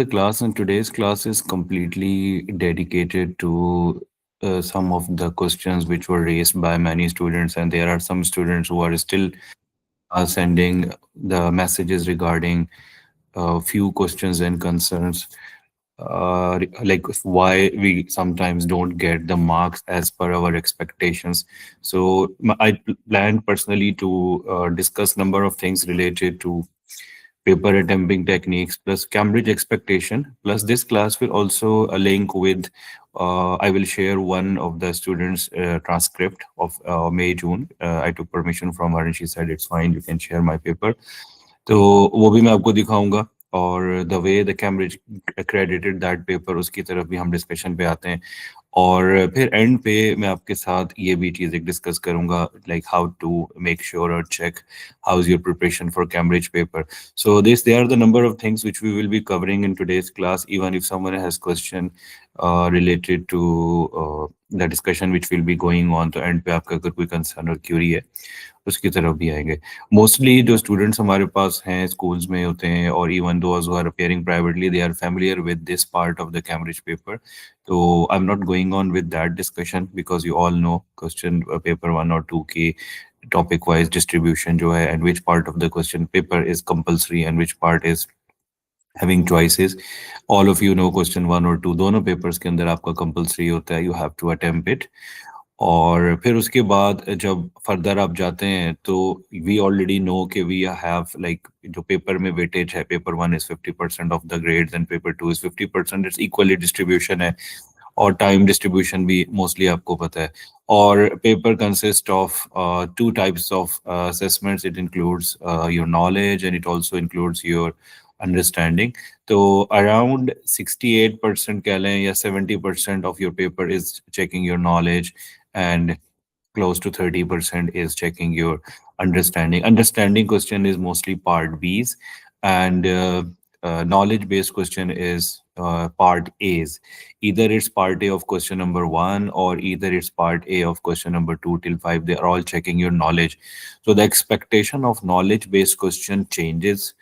The class, and today's class is completely dedicated to some of the questions which were raised by many students, and there are some students who are still sending the messages regarding a few questions and concerns, like why we sometimes don't get the marks as per our expectations. So I planned personally to discuss number of things related to paper attempting techniques plus Cambridge expectation. Plus, this class will also link with, I will share one of the students' transcript of May, June. I took permission from her and she said, it's fine, you can share my paper. तो वो भी मैं आपको दिखाऊंगा और the way the Cambridge accredited that paper उसकी तरफ भी हम डिस्कशन पे आते हैं और फिर एंड पे मैं आपके साथ ये भी चीज़ एक डिस्कस करूंगा like how to make sure और check how is your preparation for Cambridge paper. So this, they are the number of things which we will be covering in today's class. Even if someone has question related to the discussion which will be going on, तो end पे आपका अगर कोई concern और query है उसकी तरफ भी आएंगे. Mostly जो students हमारे पास हैं schools में होते हैं और even those who are appearing privately, they are familiar with this part of the Cambridge paper. So I'm not going on with that discussion because you all know question paper 1 or 2 की topic wise distribution जो है and which part of the question paper is compulsory and which part is having choices. All of you know question 1 or 2 दोनों papers के अंदर आपका compulsory होता है, you have to attempt it. और फिर उसके बाद जब फर्दर आप जाते हैं तो वी ऑलरेडी नो कि वी हैव लाइक जो पेपर में वेटेज है, paper 1 is 50% of the grades and paper 2 is 50%. It's equally distribution है और टाइम डिस्ट्रीब्यूशन भी मोस्टली आपको पता है. और paper consist of 2 types of assessments. It includes your knowledge and it also includes your understanding. तो around 68% कह लें या 70% of your paper is checking your knowledge and close to 30% is checking your understanding. Understanding question is mostly part B's and knowledge based question is part A's. Either it's part A of question number 1 or either it's part A of question number 2 till 5. They are all checking your knowledge. So the expectation of knowledge based question changes.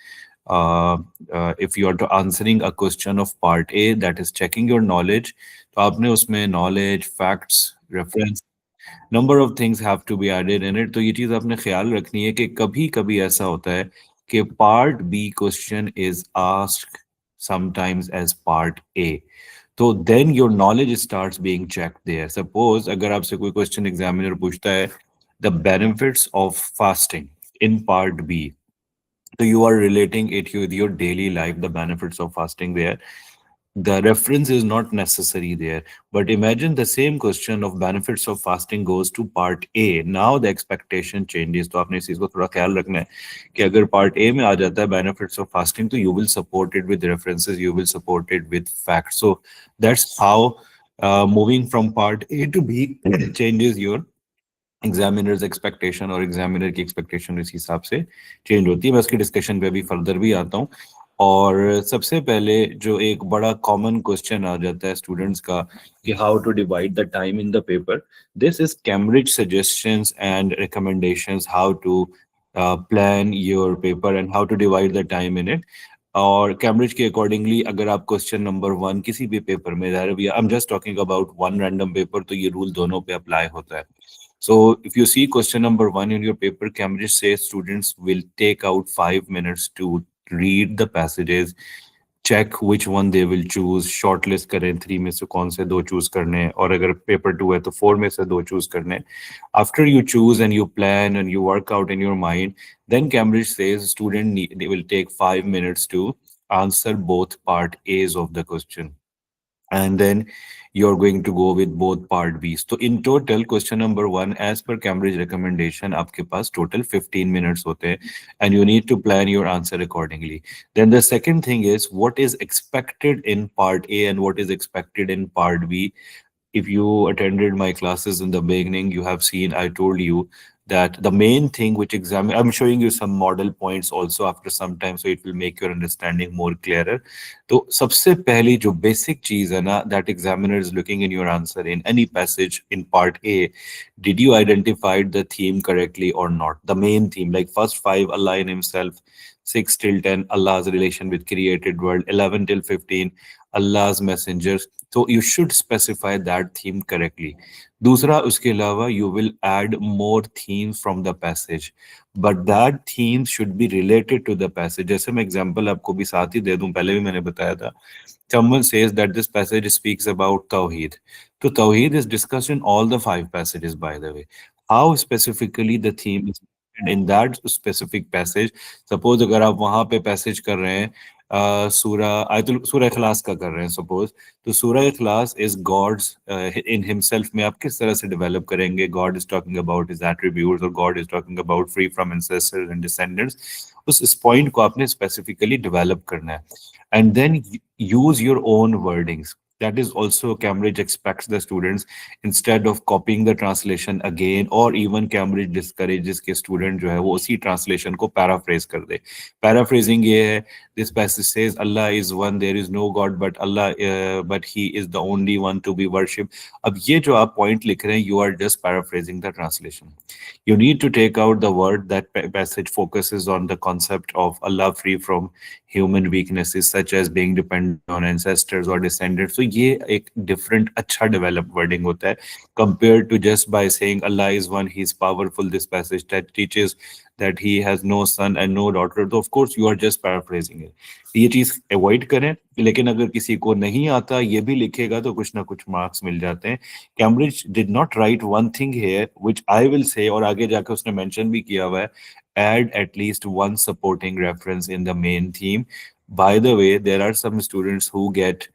If you are to answering a question of part A that is checking your knowledge, तो आपने उसमें knowledge, facts, reference, number of things have to be added in it. तो ये चीज़ आपने ख्याल रखनी है कि कभी कभी ऐसा होता है कि part B question is asked sometimes as part A. तो then your knowledge starts being checked there. Suppose अगर आपसे कोई question examiner पूछता है the benefits of fasting in part B. So you are relating it with your daily life, the benefits of fasting there. The reference is not necessary there. But imagine the same question of benefits of fasting goes to part A. Now the expectation changes. तो आपने इस चीज को थोड़ा ख्याल रखना है कि अगर part A में आ जाता है benefits of fasting, तो you will support it with references, you will support it with facts. So that's how moving from part A to B changes your examiners expectation और एग्जामिनर की expectation इस हिसाब से change होती है. मैं उसकी डिस्कशन पे भी फर्दर भी आता हूँ. और सबसे पहले जो एक बड़ा कॉमन क्वेश्चन आ जाता है स्टूडेंट्स का कि how to divide the time in the paper. This is Cambridge suggestions and recommendations how to plan your paper and how to divide the time in it. और कैम्ब्रिज के accordingly अगर आप question number 1 किसी भी paper में, I am just talking about one random paper, तो ये rule दोनों पे अप्लाई होता है. So if you see question number 1 in your paper, Cambridge says students will take out 5 minutes to read the passages, check which one they will choose, shortlist करें 3 में से कौन से 2 choose करने हैं, और अगर paper 2 है तो 4 में से 2 choose करने हैं. After you choose and you plan and you work out in your mind, then Cambridge says they will take 5 minutes to answer both part A's of the question. And then you're going to go with both part B's. So in total, question number 1, as per Cambridge recommendation, आपके पास total 15 minutes होते हैं, and you need to plan your answer accordingly. Then the second thing is what is expected in part A and what is expected in part B. If you attended my classes in the beginning, you have seen I told you that the main thing which I'm showing you some model points also after some time, so it will make your understanding more clearer. तो सबसे पहली जो basic चीज है ना, that examiner is looking in your answer in any passage in part A, did you identify the theme correctly or not? The main theme, like first 5 Allah in himself, 6 till 10, Allah's relation with created world. 11 till 15, Allah's messengers. So you should specify that theme correctly. दूसरा उसके अलावा you will add more themes from the passage, but that themes should be related to the passage. जैसे मैं example आपको भी साथ ही दे दूं, पहले भी मैंने बताया था. Someone says that this passage speaks about Tawheed. So Tawheed is discussed in all the five passages, by the way. How specifically the theme is in that specific passage. Suppose अगर आप वहाँ पे passage कर रहे हैं, सूरह इखलास का कर रहे हैं सपोज, तो सूरह इखलास इज गॉड्स इन हिमसेल्फ में आप किस तरह से डेवलप करेंगे. God is talking about his attributes और God is talking about free from ancestors and descendants. उस पॉइंट को आपने स्पेसिफिकली डेवलप करना है, and then use your own wordings. That is also Cambridge expects the students, instead of copying the translation again, or even Cambridge discourages के student जो है वो उसी translation को paraphrase कर दे. Paraphrasing ये है, this passage says Allah is one, there is no God but Allah, but He is the only one to be worshipped. अब ये जो आप point लिख रहे हैं, you are just paraphrasing the translation. You need to take out the word. That passage focuses on the concept of Allah free from human weaknesses such as being dependent on ancestors or descendants. So ये एक different अच्छा developed wording होता है compared to just by saying Allah is one, He is powerful. This passage that teaches that He has no son and no daughter. So of course you are just paraphrasing it. ये चीज avoid करें, लेकिन अगर किसी को नहीं आता ये भी लिखेगा तो कुछ ना कुछ मार्क्स मिल जाते हैं. Cambridge did not right one thing here which I will say, और आगे जाकर उसने मेंशन भी किया हुआ है, add at least one supporting reference in the main theme. By the way, there are some students who get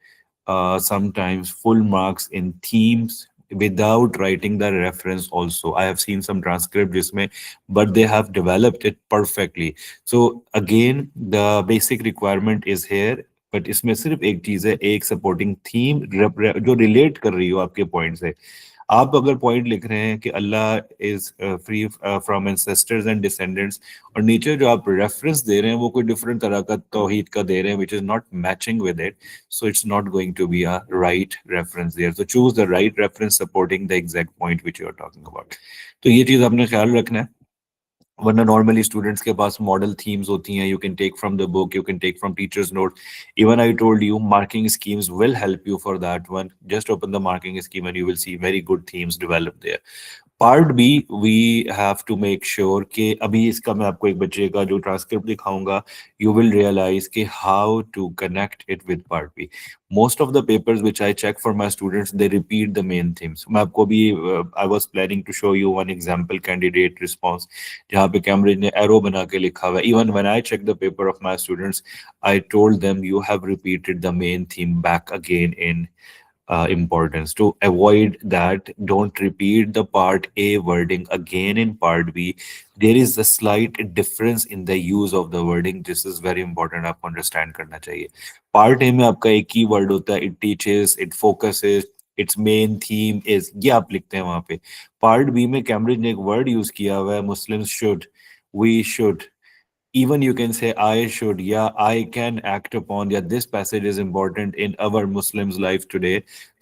sometimes full marks in themes without writing the reference also. I have seen some transcript जिसमें, but they have developed it perfectly. So again, the basic requirement is here. but इसमें सिर्फ एक चीज है, एक supporting theme जो relate कर रही हो आपके पॉइंट से. आप अगर पॉइंट लिख रहे हैं कि अल्लाह is free from ancestors and descendants, और नीचे जो आप रेफरेंस दे रहे हैं वो कोई डिफरेंट तरह का तौहीद का दे रहे हैं which is not matching with it, so it's not going to be a right reference there. So choose the right reference supporting the exact point which you are talking about. तो ये चीज आपने ख्याल रखना है, वरना नॉर्मली स्टूडेंट्स के पास model themes होती हैं. You can take from the book, you can take from teachers note. Even I told you marking schemes will help you for that one. Just open the marking scheme and you will see very good themes develop there. Part B we have to make sure कि अभी इसका मैं आपको एक बच्चे का जो transcript दिखाऊंगा, यू विल रियलाइज कि how to connect it with part B. Most of the papers which I check for my students they repeat the main themes. मैं आपको भी I was planning to show you one example candidate response जहाँ पे Cambridge ने arrow बना के लिखा हुआ है. Even when I check the paper of my students I told them you have repeated the main theme back again in importance. To avoid that, don't repeat the part A wording again in part B. There is a slight difference in the use of the wording. This is very important, आपको understand करना चाहिए. Part A में आपका एक ही word होता है, it teaches, it focuses, its main theme is, ये आप लिखते हैं वहाँ पे. Part B में कैम्ब्रिज ने एक word use किया हुआ है, Muslims should, we should. Even you can say I should, yeah, I can act upon, yeah, this passage is important in our Muslims life today.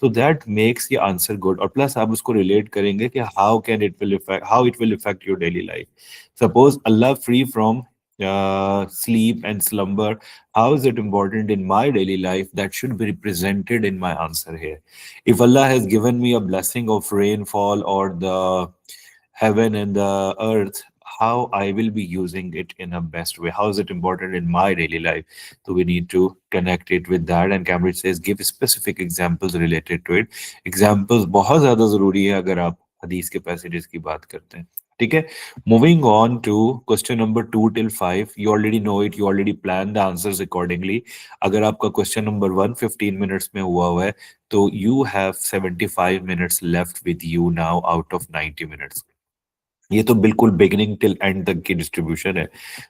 So that makes the answer good. और plus आप उसको relate करेंगे कि how it will affect your daily life. Suppose Allah free from sleep and slumber, how is it important in my daily life? That should be represented in my answer here. If Allah has given me a blessing of rainfall or the heaven and the earth, how I will be using it in a best way. How is it important in my daily life? So we need to connect it with that. And Cambridge says give specific examples related to it. Examples बहुत ज़्यादा ज़रूरी है अगर आप हदीस के passages की बात करते हैं. ठीक है. Moving on to question number 2 till 5. You already know it. You already plan the answers accordingly. अगर आपका question number 1 15 minutes में हुआ है, तो you have 75 minutes left with you now out of 90 minutes. ये तो बिल्कुल बिगिनिंग टिल एंड तक की डिस्ट्रीब्यूशन है.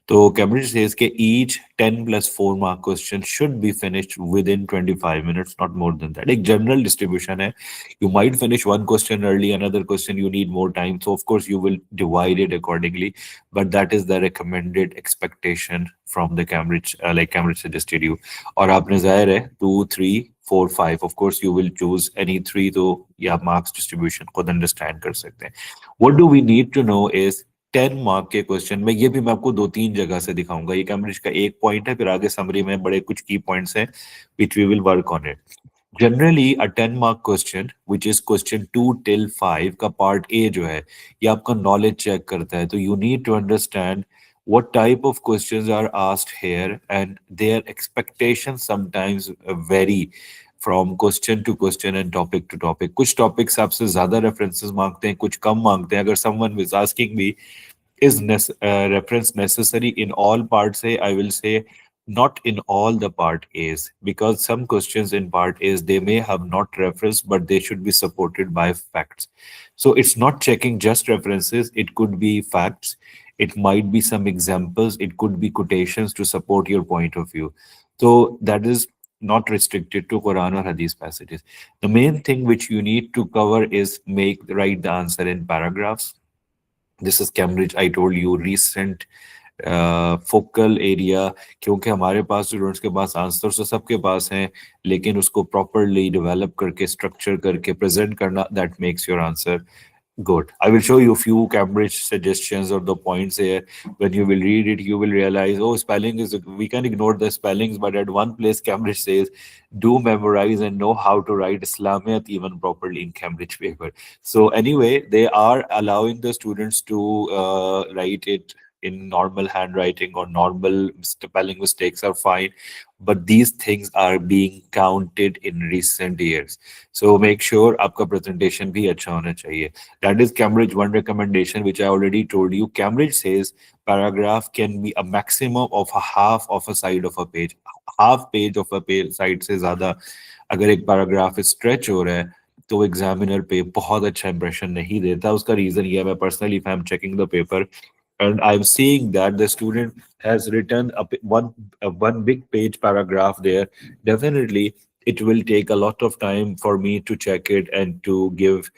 तो कैम्ब्रिज सेज के each 10 + 4 mark question should be finished with in 25 minutes, not more than that. एक जनरल डिस्ट्रीब्यूशन है. You might finish one question early, another question you need more time, so of course you will divide it accordingly, but that is the recommended expectation from the Cambridge, like Cambridge suggested you. और आपने जाहिर है 2 3 4 5, of course you will choose any 3, तो या marks distribution खुद understand कर सकते हैं. What do we need to know is 10 mark के क्वेश्चन में, ये भी मैं आपको 2-3 जगह से दिखाऊंगा। ये कैम्ब्रिज का एक पॉइंट है, फिर आगे समरी में बड़े कुछ की पॉइंट्स हैं which we will work on it. Generally a 10 mark question which is question 2 till 5 का पार्ट ए जो है, ये आपका नॉलेज चेक करता है। तो you need to understand what type of questions are asked here, and their expectations sometimes vary from question to question and topic to topic. कुछ topics आपसे ज्यादा references मांगते हैं, कुछ कम मांगते हैं। अगर someone is asking me is reference necessary in all parts A, I will say not in all the part A's, because some questions in part A's they may have not reference, but they should be supported by facts. So it's not checking just references, it could be facts, it might be some examples, it could be quotations to support your point of view. So that is not restricted to Quran or Hadith passages. The main thing which you need to cover is write the answer in paragraphs. This is Cambridge, I told you, recent focal area. क्योंकि हमारे पास students के पास answer तो सबके पास हैं, लेकिन उसको properly develop करके structure करके प्रेजेंट करना, that makes your answer good. I will show you a few Cambridge suggestions or the points here. When you will read it, you will realize, oh, spelling is, we can ignore the spellings, but at one place, Cambridge says, do memorize and know how to write Islamiyat even properly in Cambridge paper. So anyway, they are allowing the students to write it in normal handwriting or normal spelling mistakes are fine, but these things are being counted in recent years. So make sure आपका presentation भी अच्छा होना चाहिए. That is Cambridge one recommendation, which I already told you. Cambridge says paragraph can be a maximum of a half of a side of a page. Half page of a page side से ज़्यादा अगर एक paragraph stretch हो रहा है, तो examiner पे बहुत अच्छा इंप्रेशन नहीं देता। उसका रीजन ये है, मैं personally if I am checking the paper and I'm seeing that the student has written one big page paragraph there, definitely it will take a lot of time for me to check it and to give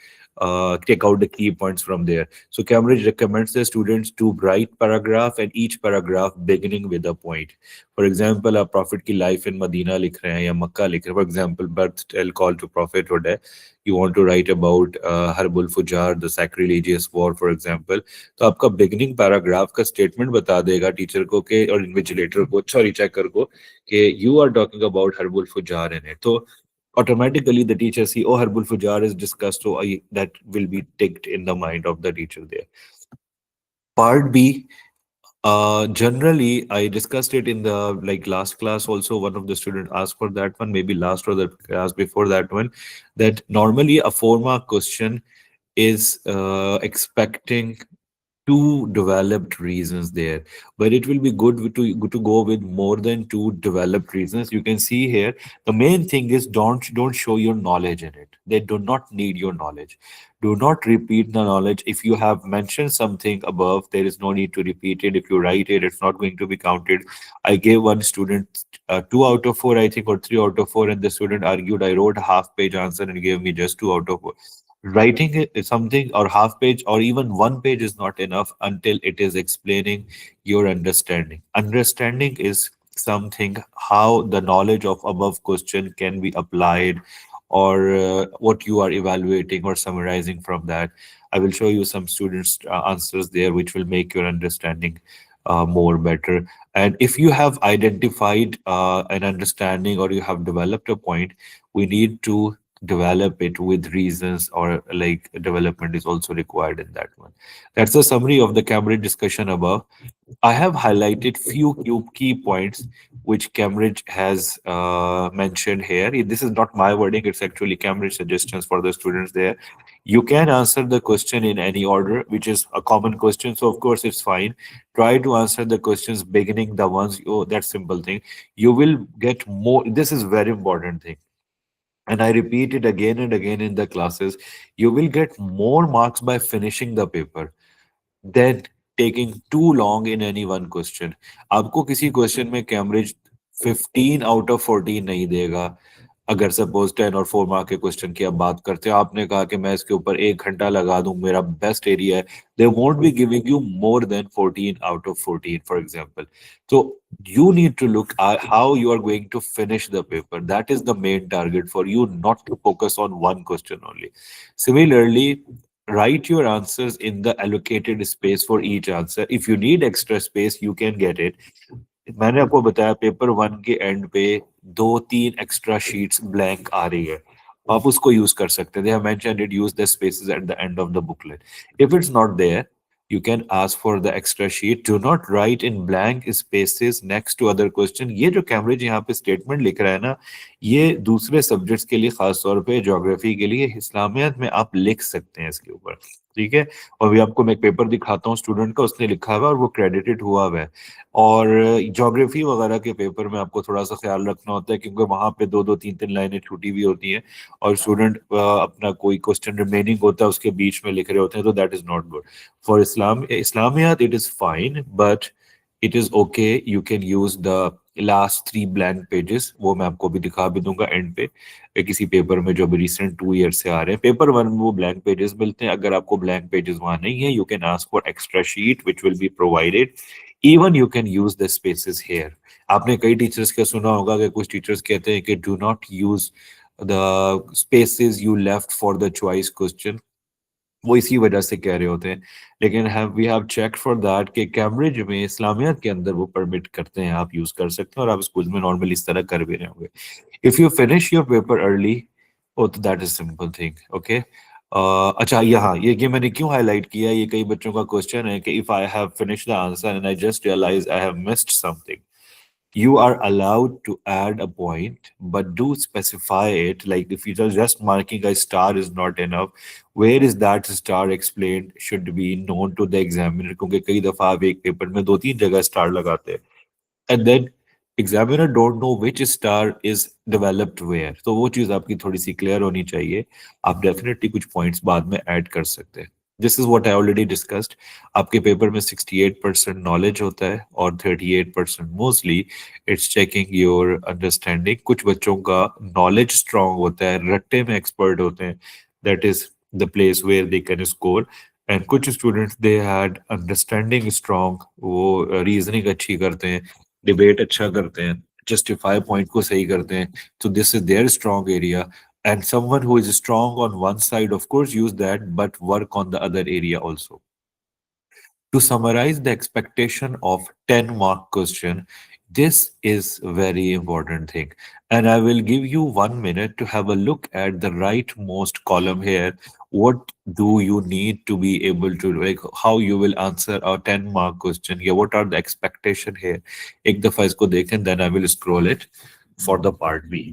take out the key points from there. So Cambridge recommends the students to write paragraph, and each paragraph beginning with a point. For example, a prophet ki life in Medina लिख रहे हैं या मक्का लिख रहे हैं. For example, birth tell call to prophethood है. You want to write about Harbul Fujar, the sacrilegious war, for example. तो आपका बिगनिंग पैराग्राफ का स्टेटमेंट बता देगा टीचर को के और इन्विजिलेटर को, सॉरी चेकर को, कि यू आर टॉकिंग अबाउट हर्बुल फुजार इन इट। तो automatically the teacher see, oh, Harbul Fujar is discussed, so that will be ticked in the mind of the teacher there. Part B, generally I discussed it in the like last class also. One of the students asked for that one, maybe last or the class before that one, that normally a 4 mark question is expecting two developed reasons there, but it will be good to go with more than two developed reasons. You can see here the main thing is don't show your knowledge in it. They do not need your knowledge. Do not repeat the knowledge. If you have mentioned something above, there is no need to repeat it. If you write it, it's not going to be counted. I gave one student 2 out of 4, I think, or 3 out of 4, and the student argued I wrote a half page answer and gave me just 2 out of 4. Writing something or half page or even one page is not enough until it is explaining your understanding. Understanding is something how the knowledge of above question can be applied, or what you are evaluating or summarizing from that. I will show you some students answers there which will make your understanding more better. And if you have identified an understanding or you have developed a point, we need to develop it with reasons, or like development is also required in that one. That's the summary of the Cambridge discussion above. I have highlighted few key points which Cambridge has mentioned here. This is not my wording, it's actually Cambridge suggestions for the students there. You can answer the question in any order, which is a common question, so of course it's fine. Try to answer the questions beginning the ones, oh, that simple thing. You will get more, this is very important thing, and I repeat it again and again in the classes, you will get more marks by finishing the paper than taking too long in any one question. आपको किसी question में Cambridge 15 out of 14 नहीं देगा। अगर suppose 10 और 4 mark के question की आप बात करते हो, आपने कहा कि मैं इसके ऊपर 1 घंटा लगा दूं, मेरा बेस्ट एरिया है, they won't be giving you more than 14 out of 14, for example. So you need to look at how you are going to finish the paper. That is the main target for you, not to focus on one question only. Similarly, write your answers in the allocated space for each answer. If you need extra space, you can get it. मैंने आपको बताया paper one के and पे दो तीन extra sheets blank आ रही है, आप उसको यूज कर सकते हैं. They have mentioned it, use the spaces at the end of the booklet. If it's not there, you can ask for the extra sheet. Do not write in blank spaces next to other question. ये जो Cambridge यहाँ पे statement लिख रहा है ना, ये दूसरे सब्जेक्ट्स के लिए, खास तौर पे ज्योग्राफी के लिए, इस्लामियत में आप लिख सकते हैं इसके ऊपर. ठीक है. और भी आपको मैं एक पेपर दिखाता हूँ स्टूडेंट का, उसने लिखा हुआ है और वो क्रेडिटेड हुआ हुआ है. और ज्योग्राफी वगैरह के पेपर में आपको थोड़ा सा ख्याल रखना होता है, क्योंकि वहां पे दो दो तीन तीन लाइनें छूटी हुई होती हैं और स्टूडेंट अपना कोई क्वेश्चन रिमेनिंग होता है उसके बीच में लिख रहे होते हैं, तो that is not good. For Islamiyat it is fine, but it is okay, you can use the last three blank pages. वो मैं आपको भी दिखा भी दूंगा एंड पे, किसी पेपर में जो अभी रिसेंट 2 ईयर से आ रहे हैं. पेपर वन में वो ब्लैंक पेजेस मिलते हैं. अगर आपको ब्लैंक पेजेस वहां नहीं है, you can ask for extra sheet which will be provided. Even you can use the spaces here. आपने कई टीचर्स का सुना होगा कि कुछ टीचर्स कहते हैं कि do not use the spaces you left for the choice question, वो इसी वजह से कह रहे होते हैं. लेकिन we have check for that कि कैम्ब्रिज में इस्लामियत के अंदर वो परमिट करते हैं, आप यूज कर सकते हैं, और आप स्कूल में नॉर्मली इस तरह कर भी रहे होंगे. If you finish your paper early, oh तो that is simple thing. Okay. अच्छा, यहाँ ये मैंने क्यों हाईलाइट किया, ये कई बच्चों का क्वेश्चन है कि if I have finish the answer and I just realize I have missed something, you are allowed to add a point, but do specify it. Like if you are just marking a star is not enough, where is that star explained should be known to the examiner. क्योंकि कई दफा आप एक paper में दो तीन जगह star लगाते हैं, and then examiner don't know which star is developed where. तो वो चीज आपकी थोड़ी सी क्लियर होनी चाहिए. आप डेफिनेटली कुछ पॉइंट्स बाद में ऐड कर सकते हैं. This is what I already discussed. आपके पेपर में 68% नॉलेज होता है और 38% mostly it's checking your understanding. कुछ बच्चों का नॉलेज स्ट्रांग होता है, रट्टे में एक्सपर्ट होते हैं, that is the place where they can score. And कुछ students they had understanding strong, वो रीजनिंग अच्छी करते हैं, डिबेट अच्छा करते हैं, जस्टिफाई पॉइंट को सही करते हैं. तो this is their strong area. And someone who is strong on one side, of course, use that, but work on the other area also. To summarize the expectation of 10 mark question, this is very important thing. And I will give you 1 minute to have a look at the rightmost column here. What do you need to be able to, like, how you will answer a 10 mark question here? What are the expectation here? एक दफा इसको देखें, then I will scroll it for the part B.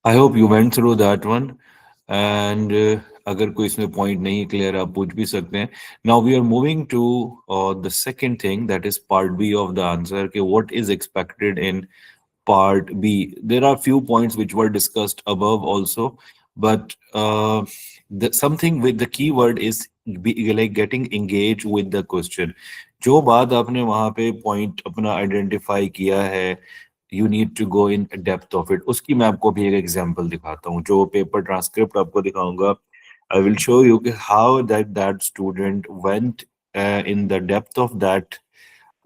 I hope you went through that one. And अगर कोई इसमें point नहीं clear, आप पूछ भी सकते हैं. Now we are moving to the second thing, that is part B of the answer, कि what is expected in part B. There are few points which were discussed above also, but something with the keyword is like getting engaged with the question. जो बात आपने वहां पे point अपना identify किया है, you need to go in depth of it. उसकी मैं आपको भी एक एग्जांपल दिखाता हूँ. जो पेपर ट्रांसक्रिप्ट आपको दिखाऊंगा, आई विल शो यू कि how that student went in the depth of that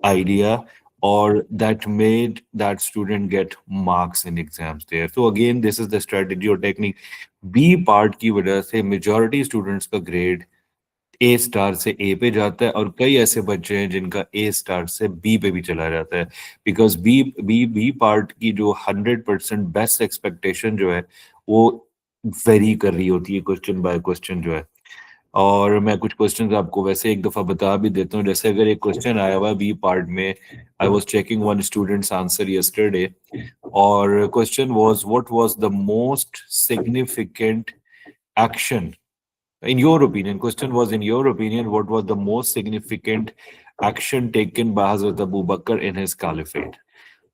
idea, or that made that student get marks in exams there. So again, this is the strategy or technique. B part की वजह से majority students का grade ए star से ए पे जाता है, और कई ऐसे बच्चे हैं जिनका ए स्टार से बी पे भी चला जाता है. बिकॉज बी पार्ट की जो 100% बेस्ट एक्सपेक्टेशन जो है, वो वेरी कर रही होती है क्वेश्चन बाय क्वेश्चन जो है. और मैं कुछ क्वेश्चंस आपको वैसे एक दफा बता भी देता हूँ. जैसे अगर एक क्वेश्चन आया हुआ बी पार्ट में, I was checking one student's answer yesterday, और question was what was the most significant action in your opinion. Question was, in your opinion, what was the most significant action taken by Hazrat Abu Bakr in his caliphate?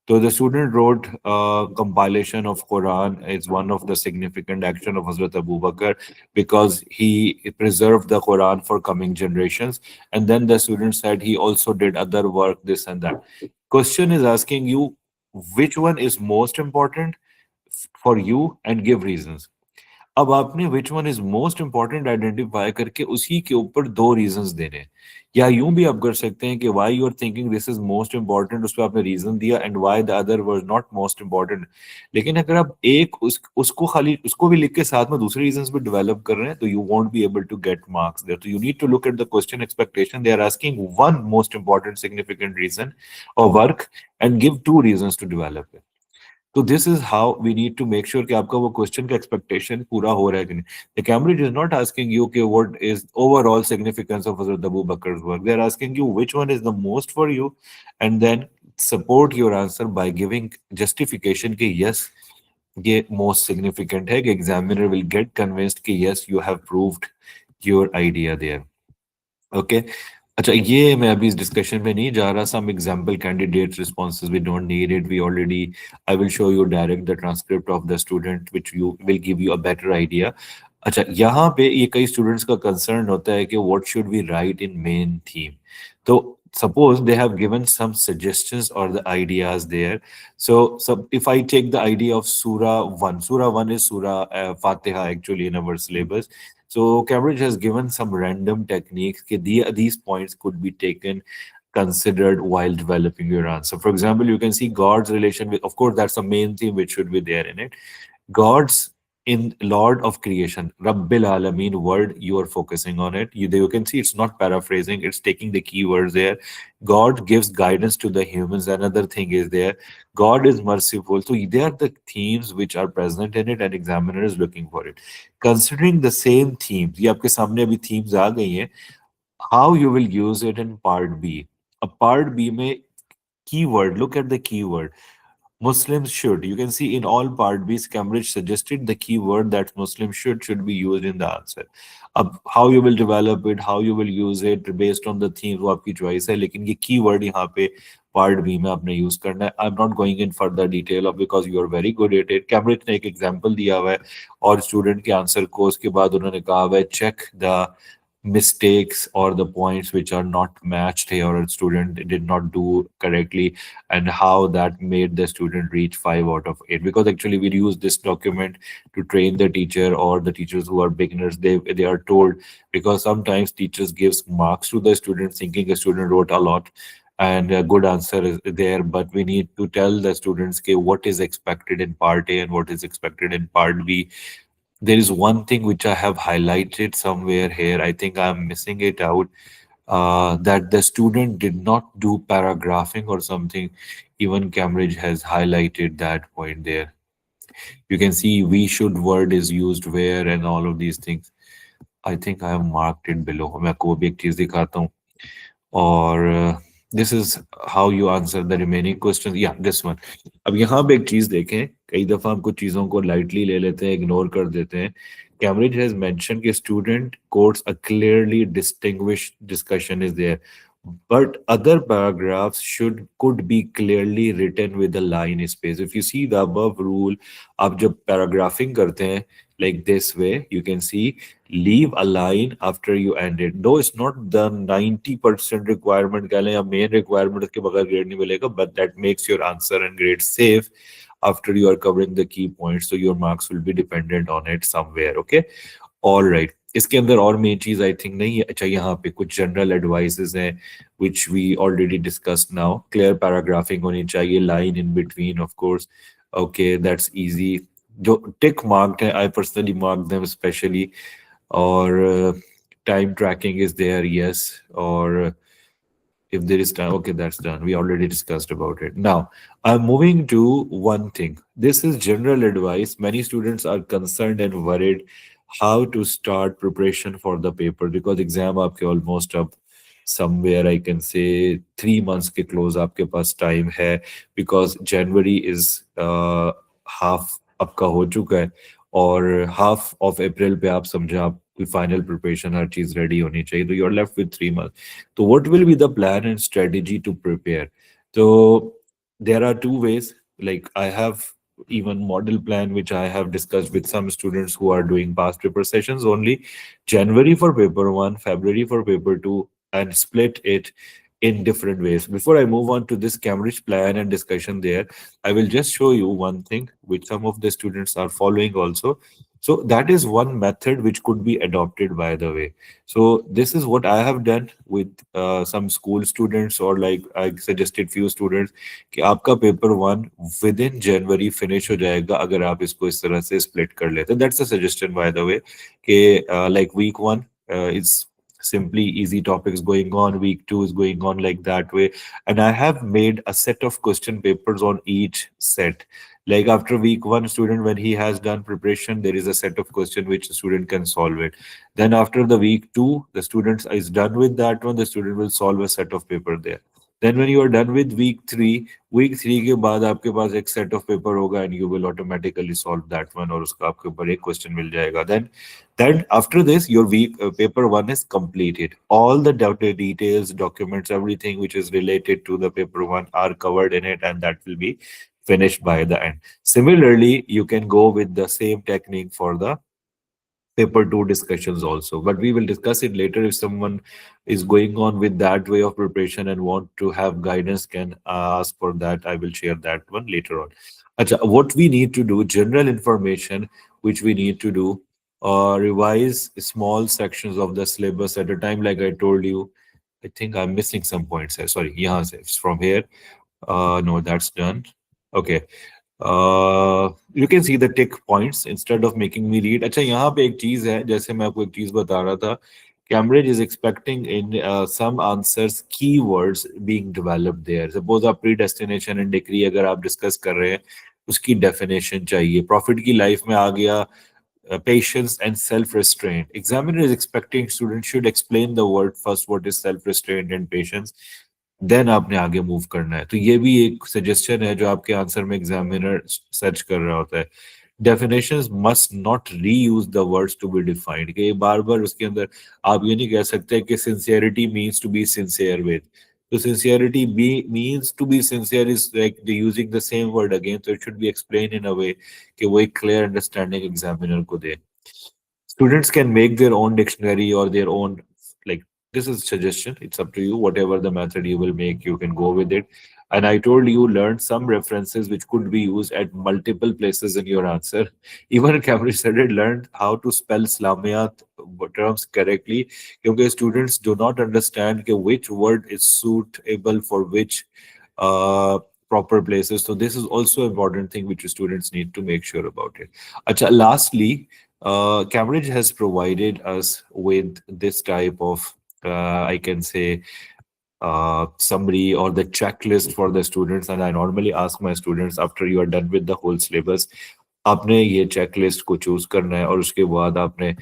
So the student wrote a compilation of Quran is one of the significant action of Hazrat Abu Bakr because he preserved the Quran for coming generations. And then the student said he also did other work, this and that. Question is asking you which one is most important for you and give reasons. अब आपने which one is most important identify करके उसी के ऊपर दो reasons देने हैं। या यूं भी आप कर सकते हैं कि why you are thinking this is most important, उस पर आपने रीजन दिया and why the other was not most important. लेकिन अगर आप एक उसको खाली उसको भी लिख के साथ में दूसरे रीजंस भी डेवलप कर रहे हैं तो you won't be able to get marks there. तो you need to look at the question expectation, they are asking one most important significant reason और work and give two reasons to develop it. तो this is how we need to make sure कि आपका वो question का expectation पूरा हो रहा है कि नहीं। The Cambridge is not asking you कि what is overall significance of हज़रत अबू बकर's work, they are asking you which one is the most for you and then support your answer by giving justification कि yes ये most significant है, कि examiner will get convinced कि yes you have proved your idea there. Okay, अच्छा ये मैं अभी इस डिस्कशन में नहीं जा रहा। Some example candidates responses we don't need it, we already I will show you direct the transcript of the student which you will give you a better idea. अच्छा यहाँ पे ये कई स्टूडेंट्स का कंसर्न होता है कि what should we write in main theme. तो suppose they have given some suggestions or the ideas there. So if I take the idea of surah 1 is surah Fatiha actually in our syllabus. So Cambridge has given some random techniques. These points could be taken, considered while developing your answer. For example, you can see God's relation with, of course, that's the main theme which should be there in it. God's in Lord of creation, Rabbil Alameen word, you are focusing on it. You can see it's not paraphrasing, it's taking the keywords there. God gives guidance to the humans. Another thing is there. God is merciful. So they are the themes which are present in it and examiner is looking for it. Considering the same themes, ये आपके सामने अभी themes आ गई हैं, how you will use it in part B. A part B में keyword, look at the keyword. Muslims should. You can see in all part B's, Cambridge suggested the keyword that Muslims should be used in the answer. अब how you will develop it, how you will use it based on the theme, वो आपकी choice है, लेकिन ये keyword यहाँ पे part B में आपने use करना है. I'm not going in further detail of because you are very good at it. Cambridge ने एक example दिया हुआ है और student के answer को उसके बाद उन्होंने कहा हुआ है check the mistakes or the points which are not matched here or a student did not do correctly and how that made the student reach 5 out of 8, because actually we use this document to train the teacher or the teachers who are beginners. They are told, because sometimes teachers gives marks to the student thinking a student wrote a lot and a good answer is there, but we need to tell the students okay, what is expected in part A and what is expected in part B. There is one thing which I have highlighted somewhere here. I think I'm missing it out. That the student did not do paragraphing or something. Even Cambridge has highlighted that point there. You can see we should word is used where and all of these things. I think I have marked it below. मैं आपको वो भी एक चीज दिखाता हूँ. और this is how you answer the remaining question, या दिस वन. अब यहाँ पे एक चीज देखें, कई दफा हम कुछ चीजों को लाइटली ले लेते हैं, इग्नोर कर देते हैं. Cambridge has mentioned कि student quotes a clearly distinguished discussion is there, but other paragraphs could be clearly written with a line space. If you see the above rule, आप जब paragraphing करते हैं like this way, you can see leave a line after you end it. Though it's not the 90% requirement कह लें या main requirement उसके बगैर grade नहीं मिलेगा, but that makes your answer and grade safe after you are covering the key points, so your marks will be dependent on it somewhere. Okay, all right. इसके अंदर और मेन चीज I think नहीं है. अच्छा यहाँ पे कुछ जनरल एडवाइसेस हैं which we already discussed now. Clear paragraphing होनी चाहिए, line in between of course. Okay, that's easy. जो tick marked है, I personally mark them especially. और time tracking is there, yes. Or if there is time, okay, that's done. We already discussed about it. Now, I'm moving to one thing. This is general advice. Many students are concerned and worried how to start preparation for the paper because exam आपके almost up somewhere I can say 3 months के close आपके पास time है because January is half आपका हो चुका है और half of April पे आप समझे आप फाइनल प्रिपरेशन हर चीज रेडी होनी चाहिए. तो you are left with 3 months. तो what will be the plan and strategy to prepare? तो there are two ways. Like I have even model plan which I have discussed with some students who are doing past paper sessions only. January for paper one, February for paper two, and split it in different ways. Before I move on to this Cambridge plan and discussion there, I will just show you one thing which some of the students are following also. So that is one method which could be adopted, by the way. So this is what I have done with some school students, or like I suggested few students, कि आपका paper one with in January finish हो जाएगा अगर आप इसको इस तरह से स्प्लिट कर लेते हैं. That's a suggestion, by the way, कि like week one is simply easy topics going on, week two is going on like that way, and I have made a set of question papers on each set. Like after week one student, when he has done preparation, there is a set of question which the student can solve it. Then after the week two, the student is done with that one, the student will solve a set of paper there. Then when you are done with week three के बाद आपके पास एक set of paper होगा and you will automatically solve that one, और उसका आपके ऊपर एक question मिल जाएगा. Then after this, your week paper one is completed. All the details, documents, everything which is related to the paper one are covered in it, and that will be finished by the end. Similarly, you can go with the same technique for the paper two discussions also, but we will discuss it later. If someone is going on with that way of preparation and want to have guidance, can ask for that. I will share that one later on. Acha, what we need to do, general information which we need to do, revise small sections of the syllabus at a time, like I told you. I think I'm missing some points here. Sorry, yeah, from here. No, that's done. Okay. You can see the tick points instead of making me read. अच्छा, यहाँ पे एक चीज है, जैसे मैं आपको एक चीज बता रहा था. Cambridge is expecting in some answers keywords being developed there. Suppose आप predestination and decree अगर आप discuss कर रहे हैं, उसकी definition चाहिए. Profit की life में आ गया patience and self-restraint. Examiner is expecting students should explain the word first, what is self-restraint and patience. Then आपने आगे मूव करना है. तो ये भी एक सजेशन है जो आपके आंसर में एग्जामिनर सर्च कर रहा होता है. Definitions must not reuse the words to be defined, कि बार बार उसके अंदर आप ये नहीं कह सकते कि sincerity means to be sincere with. तो sincerity be means to be sincere is like using the same word again, तो it should be explain in a way कि वो एक क्लियर अंडरस्टैंडिंग एग्जामिनर को दे. Students can make their own dictionary or their own, like, this is suggestion, it's up to you. Whatever the method you will make, you can go with it. And I told you, learn some references which could be used at multiple places in your answer. Even Cambridge studied learned how to spell Islamiyat terms correctly, because students do not understand which word is suitable for which uh, proper places. So this is also important thing which students need to make sure about it. Acha, lastly, Cambridge has provided us with this type of, I can say, summary or the checklist for the students. And I normally ask my students, after you are done with the whole syllabus, आपने ये checklist को choose करना है, और उसके बाद आपने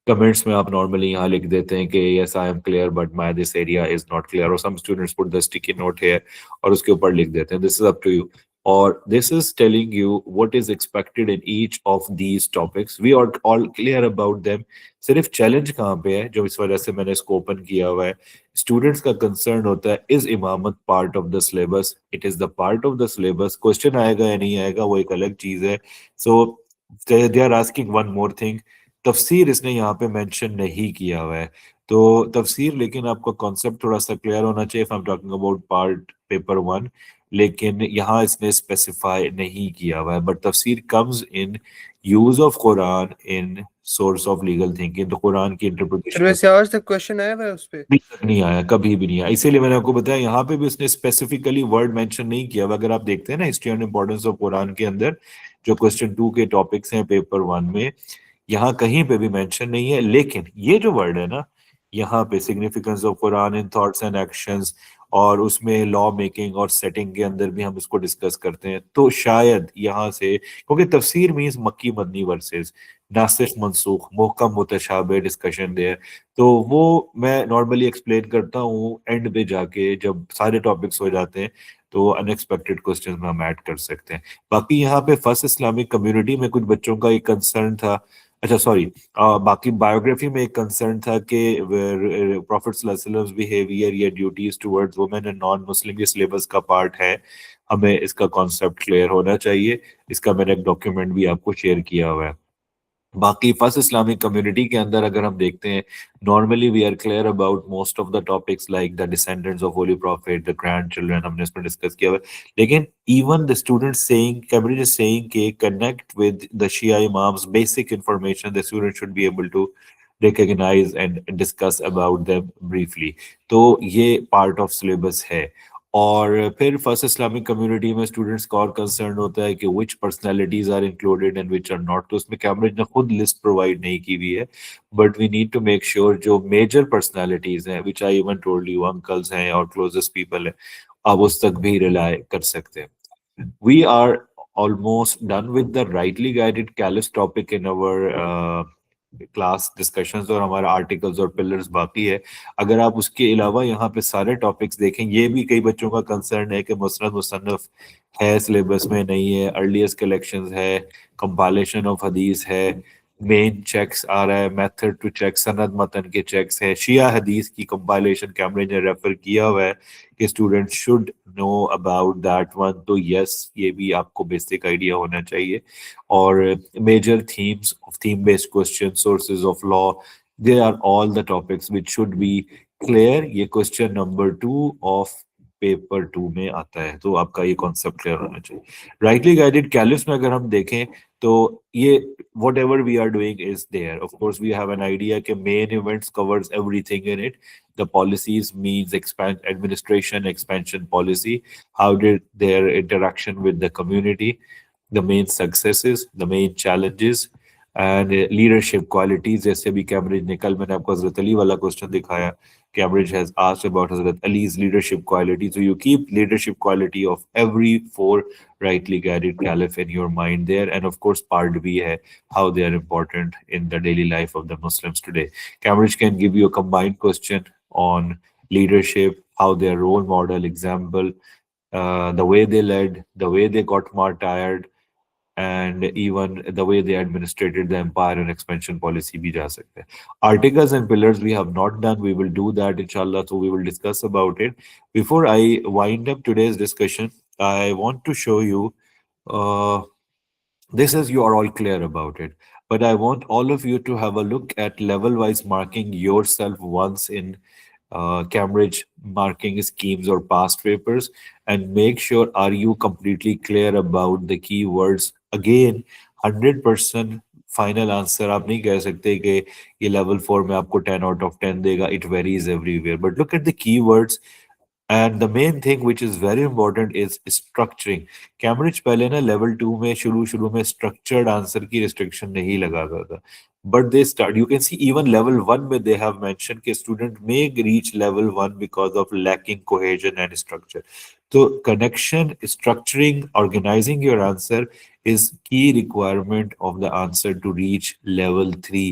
comments में आप नॉर्मली यहाँ लिख देते हैं कि yes I am clear but my this area is not clear, और some students put the sticky note here और उसके ऊपर लिख देते हैं. This is up to you. और this is telling you what is expected in each of these topics. We are all clear about them. सिर्फ challenge कहाँ पे है, जो इस वजह से मैंने इसको ओपन किया हुआ है, स्टूडेंट्स का कंसर्न होता है, इज इमामत part of the syllabus. It is the part of the syllabus. Question आएगा या नहीं आएगा वो एक अलग चीज है. So they are asking one more thing, तफसीर इसने यहाँ पे मेंशन नहीं किया हुआ है. तो तफसीर, लेकिन आपका कॉन्सेप्ट थोड़ा सा क्लियर होना चाहिए. If I am talking about part paper one, लेकिन यहाँ इसने स्पेसिफाई नहीं किया हुआ है. बट तफसीर comes in use of Quran in source of legal thinking. तो कुरान की सर इंटरप्रिटेशन वैसे आज तक क्वेश्चन आया हुआ है उस पे? अभी तक नहीं आया, कभी भी नहीं आया. इसीलिए मैंने आपको बताया, यहाँ पे भी उसने स्पेसिफिकली वर्ड मेंशन नहीं किया हुआ. अगर आप देखते हैं ना history and importance of Quran के अंदर जो क्वेश्चन टू के टॉपिक्स हैं पेपर वन में, यहाँ कहीं पे भी मेंशन नहीं है. लेकिन ये जो वर्ड है ना, यहाँ पे significance of Quran in thoughts and actions, और उसमें लॉ मेकिंग और सेटिंग के अंदर भी हम इसको डिस्कस करते हैं. तो शायद यहाँ से, क्योंकि तफसीर मीन्स मक्की Madani versus, नासिख Mansukh, मुहकम मुतशाबे discussion there. तो वो मैं नॉर्मली एक्सप्लेन करता हूँ एंड पे जाके, जब सारे टॉपिक्स हो जाते हैं तो अनएक्सपेक्टेड क्वेश्चंस में हम ऐड कर सकते हैं. बाकी यहाँ पे फर्स्ट इस्लामिक कम्युनिटी में कुछ बच्चों का एक कंसर्न था अच्छा सॉरी, बाकी बायोग्राफी में एक कंसर्न था कि प्रॉफिट सल्लल्लाहु अलैहि वसल्लम बिहेवियर या duties towards women and non Muslim ये सिलेबस का पार्ट है, हमें इसका कॉन्सेप्ट क्लियर होना चाहिए। इसका मैंने एक डॉक्यूमेंट भी आपको शेयर किया हुआ है। बाकी फर्स्ट इस्लामिक कम्युनिटी के अंदर अगर हम देखते हैं, normally we are clear about most of the topics like the descendants of holy prophet, the grandchildren, हमने इसमें डिस्कस किया हुआ है। लेकिन even the student saying, Cambridge is saying के कनेक्ट विद द शिया imams, basic information the student should be able to recognise and discuss about them briefly. तो ये पार्ट ऑफ सिलेबस है। और फिर फर्स्ट इस्लामिक कम्युनिटी में students का और कंसर्न होता है कि which personalities are included and which are not. तो उसमें कैम्ब्रिज ने खुद लिस्ट प्रोवाइड नहीं की हुई है, but we need to make sure जो मेजर पर्सनालिटीज हैं, which I even told you, uncles हैं और क्लोजेस्ट पीपल हैं, आप उस तक भी रिलाई कर सकते हैं। We are almost done with the rightly guided callus topic in our class discussions, और हमारा आर्टिकल्स और पिलर्स बाकी है। अगर आप उसके अलावा यहाँ पे सारे टॉपिक्स देखें, ये भी कई बच्चों का कंसर्न है कि मुस्नद मुसन्नफ है सिलेबस में नहीं है, अर्लीस्ट कलेक्शंस है, कंपाइलेशन ऑफ हदीस है, मेन चेक्स आ रहा है, मेथड टू चेक, सनद मतन के चेक्स है, शिया हदीस की कंपाइलेशन कैम्ब्रिज ने रेफर किया हुआ है कि student should know about that one. तो यस, ये भी आपको बेसिक आइडिया होना चाहिए। और major themes of theme based question, sources of law, they are all the topics which should be clear. ये क्वेश्चन नंबर 2 ऑफ पेपर 2 में आता है, तो आपका ये कॉन्सेप्ट क्लियर होना चाहिए। राइटली गाइडेड कैलिस में अगर हम देखें तो ये whatever we are doing is there, of course we have an idea कि main events covers everything in it. The policies means expand administration, expansion policy, how did their interaction with the community, the main successes, the main challenges, and leadership qualities। जैसे भी Cambridge ने, कल मैंने आपको हजरत अली वाला question दिखाया, Cambridge has asked about Hazrat Ali's leadership quality. So you keep leadership quality of every 4 rightly guided caliph in your mind there. And of course, part B hai, how they are important in the daily life of the Muslims today. Cambridge can give you a combined question on leadership, how their role model example, the way they led, the way they got martyred, and even the way they administrated the empire and expansion policy bhi ja sakte hain. Articles and pillars we have not done. We will do that inshallah. So we will discuss about it. Before I wind up today's discussion, I want to show you uh, this is you are all clear about it. But I want all of you to have a look at level wise marking yourself once in Cambridge marking schemes or past papers, and make sure are you completely clear about the keywords. Again, 100% final answer आप नहीं कह सकते कि ये level 4 में आपको 10 out of 10 देगा। It varies everywhere, but look at the keywords. And the main thing which is very important is structuring. Cambridge पहले ना लेवल 2 में शुरू शुरू में स्ट्रक्चर्ड आंसर की रिस्ट्रिक्शन नहीं लगाता था, but they start, you can see even level 1 where they have mentioned कि student may reach level 1 because of lacking cohesion and structure. So connection, structuring, organizing your answer is key requirement of the answer to reach level 3।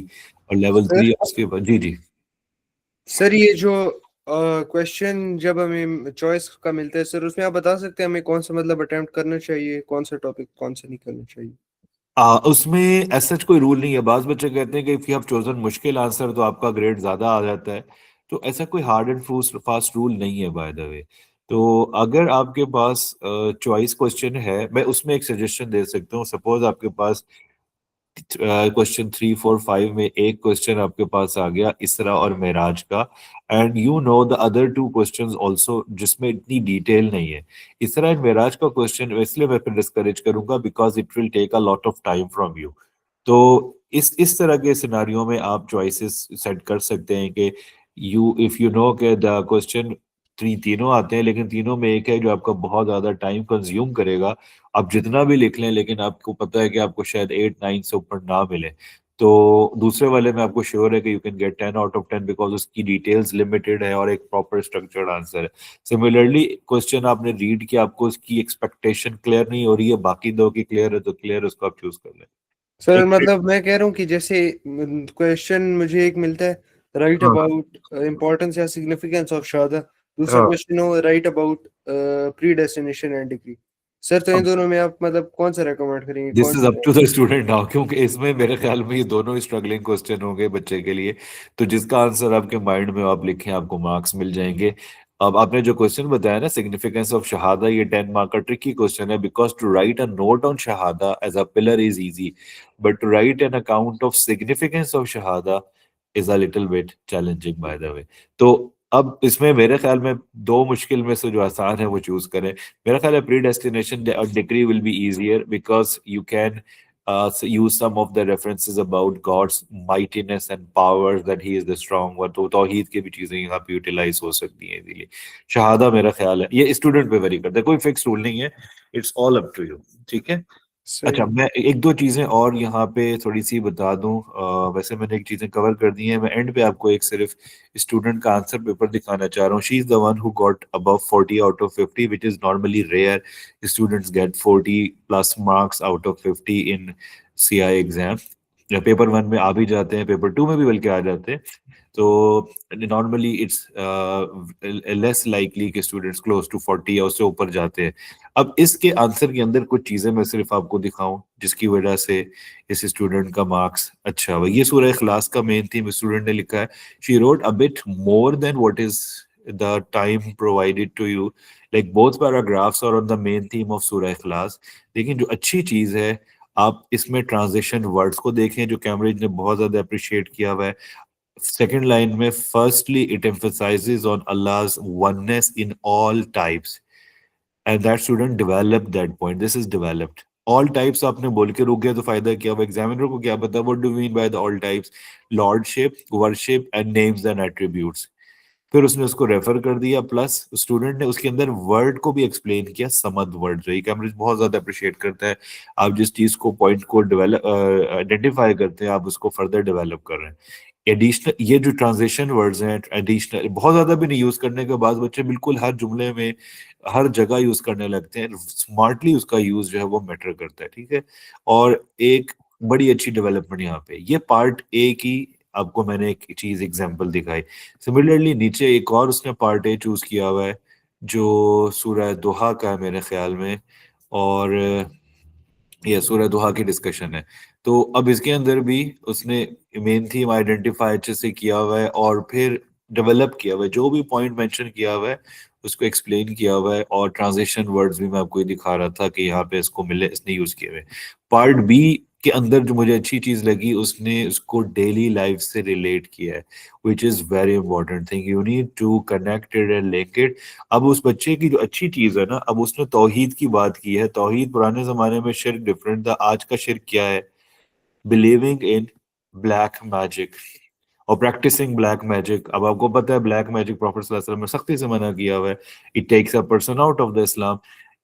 और level sir 3 उसके बाद जी जी sir ये जो question जब हमें choice का मिलता है सर, उसमें आप बता सकते हैं हमें कौन सा मतलब अटेम्प्ट करना चाहिए, कौन सा टॉपिक कौन सा नहीं करना चाहिए? उसमें ऐसा कोई रूल नहीं है। बाज बच्चे कहते हैं कि इफ यू हैव चोजन मुश्किल आंसर तो आपका ग्रेड ज्यादा आ जाता है। तो ऐसा कोई हार्ड एंड फास्ट रूल नहीं है बाय द वे। तो अगर आपके पास चॉइस क्वेश्चन है, मैं उसमें एक सजेशन दे सकता हूँ। सपोज आपके पास क्वेश्चन 3 4 5 में एक क्वेश्चन आपके पास आ गया इसरा और मेराज का, and you know the other 2 questions also जिसमें इतनी डिटेल नहीं है। इसरा एंड मेराज का क्वेश्चन इसलिए मैं फिर डिस्करेज करूंगा because it will take a lot of time from you. तो इस तरह के सिनारियों में आप चॉइसेस सेट कर सकते हैं कि यू इफ यू नो के द क्वेश्चन तीनों आते हैं, लेकिन तीनों में एक है जो आपका बहुत ज्यादा टाइम कंज्यूम करेगा। आप जितना भी लिख लें, लेकिन आपको पता है कि आपको शायद 8 9 से ऊपर ना मिले, तो दूसरे वाले में आपको श्योर है कि you can get 10 out of 10 because उसकी डिटेल्स लिमिटेड है और एक प्रॉपर स्ट्रक्चर्ड आंसर है। सिमिलरली क्वेश्चन आपने रीड किया, आपको उसकी एक्सपेक्टेशन क्लियर नहीं हो रही है, बाकी दो की क्लियर है, तो क्लियर उसको आप चूज कर लें। सर एक मतलब मैं कह रहा हूँ कि जैसे क्वेश्चन मुझे एक मिलता है राइट हाँ अबाउट इम्पोर्टेंस या सिग्निफिकेंस ऑफ शहादा, दूसरा हाँ क्वेश्चन हो right about pre destination and degree. Sir तो इन दोनों में आप मतलब कौन सा रेकमेंड करेंगे, दिस कौन इज सा? Up to the student now, क्योंकि इसमें मेरे ख्याल में ये दोनों स्ट्रगलिंग क्वेश्चन होंगे बच्चे के लिए। तो जिसका आंसर आपके माइंड में आप लिखें, आपको मार्क्स मिल जाएंगे। अब आपने जो क्वेश्चन बताया ना, सिग्निफिकेंस ऑफ शहादा, ये 10 मार्क का ट्रिकी क्वेश्चन है, because to write a note on Shahada as a pillar is easy, but to write an account of significance of Shahada is a little bit challenging by the way. तो अब इसमें मेरे ख्याल में दो मुश्किल में से जो आसान है वो चूज करें। मेरा ख्याल है predestination decree will be easier because you can use some of the references about God's mightiness and powers, that he is the strong one। तो तौहीद की भी चीजें यहाँ पे यूटिलाइज हो सकती हैं इजीली। शहादा मेरा ख्याल है ये स्टूडेंट पे वेरी करता है, कोई फिक्स रूल नहीं है, it's all up to you. ठीक है। अच्छा, सही। मैं एक दो चीजें और यहाँ पे थोड़ी सी बता दूं। वैसे मैंने एक चीजें कवर कर दी हैं, मैं एंड पे आपको एक सिर्फ स्टूडेंट का आंसर पेपर दिखाना चाह रहा हूँ। She is the one who got above 40 out of 50, which is normally rare. Students get 40 plus marks out of 50 in CI exam. Paper 1 में आ भी जाते हैं, पेपर 2 में भी बल्कि आ जाते हैं। तो नॉर्मली इट्स लेस लाइकली कि स्टूडेंट्स क्लोज टू 40 या उससे ऊपर जाते हैं। अब इसके आंसर के अंदर कुछ चीजें मैं सिर्फ आपको दिखाऊं जिसकी वजह से इस स्टूडेंट का मार्क्स अच्छा हुआ। ये सूरह इखलास का मेन थीम स्टूडेंट ने लिखा है। She wrote a bit more than what is the time provided to you, like both paragraphs are on the main theme of Surah Ikhlas. लेकिन जो अच्छी चीज है, आप इसमें ट्रांजिशन वर्ड्स को देखें जो कैम्ब्रिज ने बहुत ज्यादा अप्रिशिएट किया हुआ है। सेकेंड लाइन में, firstly it emphasizes on Allah's oneness in all types and that student developed that point, this is developed। All types आपने बोल के रुक गए तो फायदा क्या हुआ? एग्जामिनर को क्या पता what do mean by the all types? Lordship, worship and names and attributes. फिर उसने उसको रेफर कर दिया, प्लस स्टूडेंट ने उसके अंदर वर्ड को भी एक्सप्लेन किया, समद वर्ड जो कैम्ब्रिज बहुत ज्यादा अप्रिशिएट करता है। आप जिस चीज को पॉइंट को डेवलप आइडेंटिफाई करते हैं, आप उसको फर्दर डेवलप कर रहे हैं। एडिशनल ये जो ट्रांजिशन वर्ड्स हैं, एडिशनल बहुत ज्यादा भी नहीं यूज करने के बाद बच्चे बिल्कुल हर जुमले में हर जगह यूज करने लगते हैं। स्मार्टली उसका यूज जो है वो मैटर करता है। ठीक है। और एक बड़ी अच्छी डेवलपमेंट यहाँ पे, ये पार्ट ए की आपको मैंने एक चीज एग्जांपल दिखाई। सिमिलरली नीचे एक और उसने पार्ट ए चूज किया हुआ है जो सूरह दुहा का है मेरे ख्याल में, और ये सूरह दुहा की डिस्कशन है। तो अब इसके अंदर भी उसने मेन थीम आइडेंटिफाई अच्छे से किया हुआ है और फिर डेवलप किया हुआ है, जो भी पॉइंट मेंशन किया हुआ है उसको एक्सप्लेन किया हुआ है। और ट्रांजिशन वर्ड्स भी मैं आपको ये दिखा रहा था कि यहाँ पे इसको मिले, इसने यूज किए हुए। पार्ट बी के अंदर जो मुझे अच्छी चीज लगी, उसने उसको डेली लाइफ से रिलेट किया है, which is very important thing. You need to connect it and link it. अब उस बच्चे की जो अच्छी चीज है ना, अब उसने तौहीद की बात की है। तौहीद पुराने जमाने में शिर्क डिफरेंट था, आज का शिर्क क्या है? बिलीविंग इन ब्लैक मैजिक और प्रैक्टिसिंग ब्लैक मैजिक। अब आपको पता है ब्लैक मैजिक प्रॉफेट सल्लल्लाहु अलैहि वसल्लम ने सख्ती से मना किया हुआ है, it takes a person out of the Islam.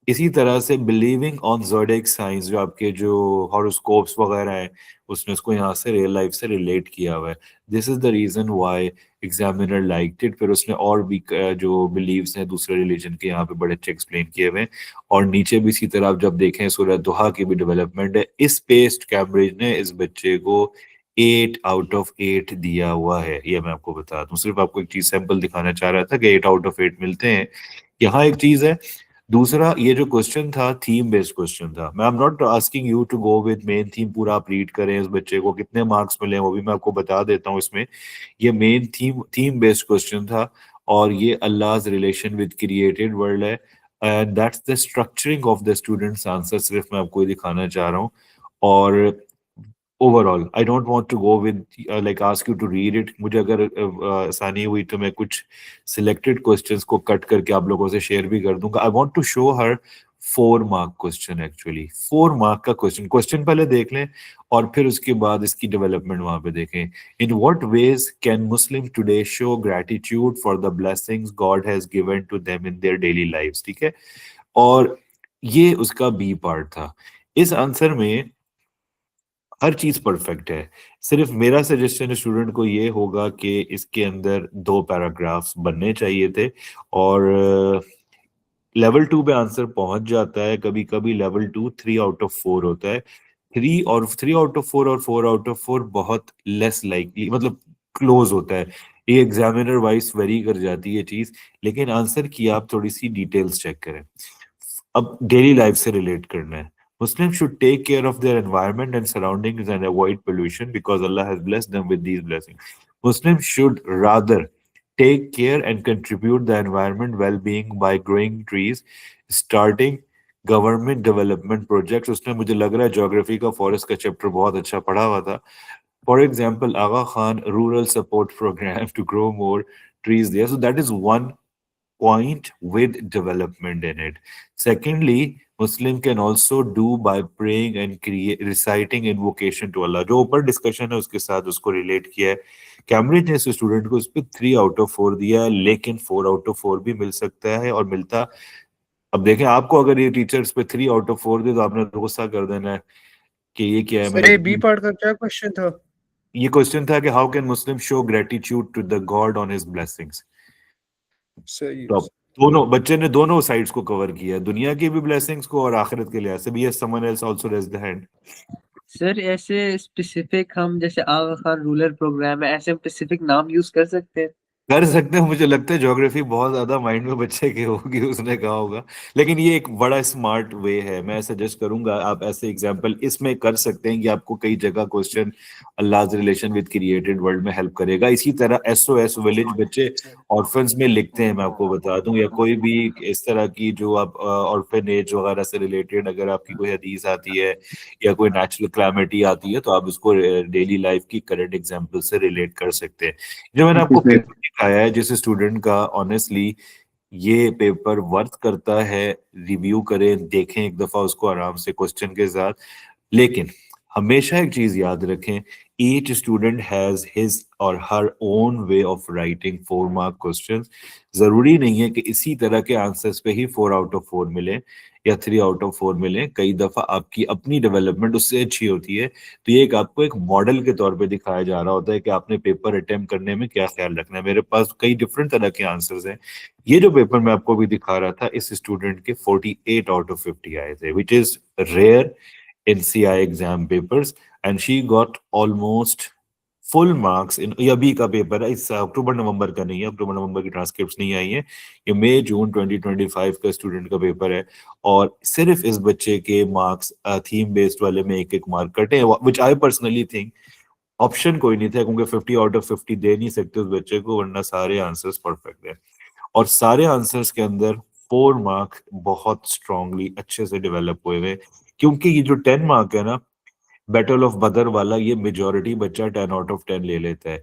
इसी तरह से बिलीविंग ऑन ज़ोडिएक साइंस, जो आपके जो हॉरोस्कोप्स वगैरह हैं, उसने उसको यहाँ से रियल लाइफ से रिलेट किया हुआ है। This is the reason why examiner liked it. फिर उसने और भी जो बिलीव्स हैं दूसरे रिलीजन के यहाँ पे बड़े अच्छे एक्सप्लेन किए हुए हैं। और नीचे भी इसी तरह आप जब देखें सूरह दुहा की भी डेवलपमेंट है। इस पेस्ट कैम्ब्रिज ने इस बच्चे को 8 आउट ऑफ 8 दिया हुआ है, ये मैं आपको बता दूं। सिर्फ आपको एक चीज सैंपल दिखाना चाह रहा था कि 8 आउट ऑफ 8 मिलते हैं। यहाँ एक चीज है। दूसरा, ये जो क्वेश्चन था थीम बेस्ड क्वेश्चन था। मैं I am not asking you to go with main theme, पूरा आप रीड करें, इस बच्चे को कितने मार्क्स मिले वो भी मैं आपको बता देता हूँ इसमें। ये मेन थीम बेस्ड क्वेश्चन था और ये Allah's relation with created world है, and that's the structuring of the students answer. सिर्फ मैं आपको ये दिखाना चाह रहा हूँ। और overall I don't want to go with like ask you to read it. मुझे अगर आसानी हुई तो मैं कुछ सिलेक्टेड क्वेश्चंस को कट करके आप लोगों से शेयर भी कर दूंगा। I want to show her 4 mark question, actually 4 mark का क्वेश्चन। क्वेश्चन पहले देख लें और फिर उसके बाद इसकी डेवलपमेंट वहां पे देखें। In what ways can Muslim today show gratitude for the blessings God has given to them in their daily lives? ठीक है। और ये उसका बी पार्ट था। इस आंसर में हर चीज परफेक्ट है। सिर्फ मेरा सजेशन स्टूडेंट को ये होगा कि इसके अंदर 2 पैराग्राफ्स बनने चाहिए थे। और लेवल 2 पे आंसर पहुंच जाता है, कभी कभी लेवल 2 3 आउट ऑफ 4 होता है। 3 आउट ऑफ 4 और 4 आउट ऑफ 4 बहुत लेस लाइकली, मतलब क्लोज होता है। ये एग्जामिनर वाइज वेरी कर जाती है चीज, लेकिन आंसर की आप थोड़ी सी डिटेल्स चेक करें। अब डेली लाइफ से रिलेट करना है। Muslims should take care of their environment and surroundings and avoid pollution because Allah has blessed them with these blessings. Muslims should rather take care and contribute the environment well-being by growing trees, starting government development projects. उसमें मुझे लग रहा है geography का forest का chapter बहुत अच्छा पढ़ा हुआ था। For example Aga Khan rural support program to grow more trees there. So that is one point with development in it. Secondly, Muslim can also do by praying and reciting invocation to Allah. जो ऊपर discussion है उसके साथ उसको relate किया है। Cambridge ने student को उस पर 3/4 दिया है, लेकिन 4/4 भी मिल सकता है और मिलता। अब देखें, आपको अगर ये टीचर्स पे 3/4 दे तो आपने तो गुस्सा कर देना है कि ये क्या है। सर ये बी पार्ट का क्या क्वेश्चन था? ये क्वेश्चन था कि how can Muslim show gratitude to the God on his blessings. सही तो दोनों बच्चे ने दोनों साइड्स को कवर किया, दुनिया की भी ब्लेसिंग्स को और आखिरत के लिहाज से भी। Yes, someone else also raise the hand. Sir ऐसे स्पेसिफिक हम जैसे आगा खान रूरल प्रोग्राम है, ऐसे स्पेसिफिक नाम यूज कर सकते हैं? कर सकते हैं। मुझे लगता है ज्योग्राफी बहुत ज्यादा माइंड में बच्चे के होगी, उसने कहा होगा। लेकिन ये एक बड़ा स्मार्ट वे है, मैं सजेस्ट करूंगा आप ऐसे एग्जांपल इसमें कर सकते हैं कि आपको कई जगह क्वेश्चन अल्लाह's रिलेशन विद क्रिएटेड वर्ल्ड में हेल्प करेगा। इसी तरह SOS विलेज बच्चे ऑर्फन्स में लिखते हैं, मैं आपको बता दूं, या कोई भी इस तरह की जो आप ऑर्फनेज वगैरह से रिलेटेड अगर आपकी कोई हदीस आती है या कोई नेचुरल क्लैमिटी आती है तो आप इसको डेली लाइफ की करंट एग्जाम्पल से रिलेट कर सकते हैं। जो मैंने आपको पेपर दिखाया है जिस स्टूडेंट का ऑनेस्टली ये पेपर वर्थ करता है, रिव्यू करें, देखें एक दफा उसको आराम से क्वेश्चन के साथ। लेकिन हमेशा एक चीज याद रखें, each student has his or her own way of writing 4 mark questions। जरूरी नहीं है कि इसी तरह के आंसर्स पे ही 4/4 मिले या 3/4 मिले। कई दफा आपकी अपनी डेवलपमेंट उससे अच्छी होती है। तो ये एक आपको एक मॉडल के तौर पे दिखाया जा रहा होता है कि आपने पेपर अटेम्प्ट करने में क्या ख्याल रखना है। मेरे पास कई डिफरेंट तरह के आंसर्स हैं। ये जो पेपर मैं आपको भी दिखा रहा था, इस स्टूडेंट के 48/50 आए थे, which is rare in CI exam papers, and she got almost full marks in। ये अभी का पेपर है, इस अक्टूबर नवंबर का नहीं है, अक्टूबर नवंबर की ट्रांसक्रिप्ट्स नहीं आई है, ये मई जून 2025 का स्टूडेंट का पेपर है। और सिर्फ इस बच्चे के मार्क्स थीम बेस्ड वाले में 1-1 मार्क कटे, विच आई पर्सनली थिंक ऑप्शन कोई नहीं था, क्योंकि 50/50 दे नहीं सकते उस बच्चे को, वरना सारे आंसर्स परफेक्ट है। और सारे आंसर्स के अंदर 4 मार्क बहुत स्ट्रांगली अच्छे से डेवलप हुए हुए, क्योंकि ये जो 10 मार्क है ना, बैटल ऑफ बदर वाला, ये मेजॉरिटी बच्चा 10/10 ले लेता है।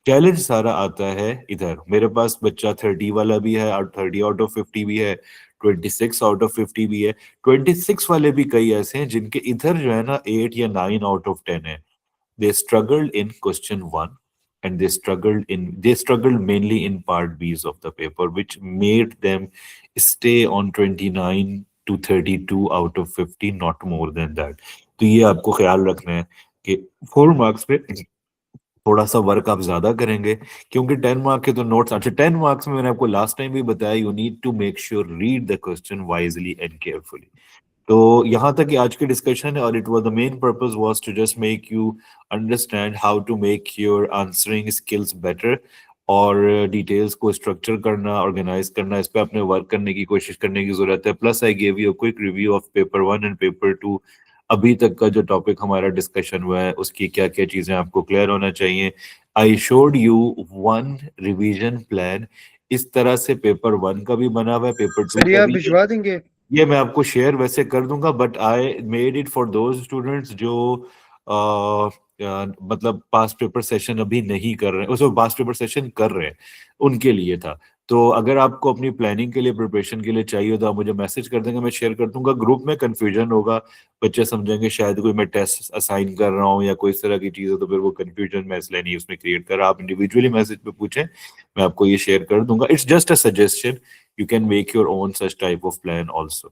चैलेंज सारा आता है इधर। मेरे पास बच्चा 30 वाला भी है और 30/50 भी है, 26/50 भी है। 26 वाले भी कई ऐसे हैं जिनके इधर जो है ना 8 या 9/10 है। They struggled in question 1 and they struggled mainly in part B's of the paper, which made them stay on 29 to 32/50, not more than that। तो ये आपको ख्याल रखना है कि 4 मार्क्स पे थोड़ा सा वर्क आप ज्यादा करेंगे, क्योंकि 10 मार्क के तो नोट्स। अच्छा, 10 मार्क्स में मैंने आपको लास्ट टाइम भी बताया, you need to make sure read the question wisely and carefully. तो यहाँ तक कि आज की डिस्कशन है, और it was the main purpose was to just make you understand how to make your answering skills better, और डिटेल्स को स्ट्रक्चर करना, ऑर्गेनाइज करना, इस पे अपने वर्क करने की कोशिश करने की जरूरत है। Plus I gave you a quick review of paper 1 and paper 2। अभी तक का जो टॉपिक हमारा डिस्कशन हुआ है उसकी क्या क्या चीजें आपको क्लियर होना चाहिए। I showed you 1 revision plan, इस तरह से पेपर 1 का भी बना हुआ है, पेपर 2 सर ये का आप भी। भिजवा देंगे? ये मैं आपको शेयर वैसे कर दूंगा, but I made it for those students जो मतलब पास्ट पेपर सेशन अभी नहीं कर रहे हैं, उसमें पास्ट पेपर सेशन कर रहे हैं, उनके लिए था। तो अगर आपको अपनी प्लानिंग के लिए, प्रिपरेशन के लिए चाहिए तो आप मुझे मैसेज कर देंगे, मैं शेयर कर दूंगा। ग्रुप में कंफ्यूजन होगा, बच्चे समझेंगे शायद कोई मैं टेस्ट असाइन कर रहा हूँ या कोई इस तरह की चीज़ है, तो फिर वो कंफ्यूजन मैं इसलिए नहीं उसमें क्रिएट कर रहा। आप इंडिविजुअली मैसेज पे पूछें, मैं आपको ये शेयर कर दूंगा। It's just a suggestion, you can make your own such type of plan also।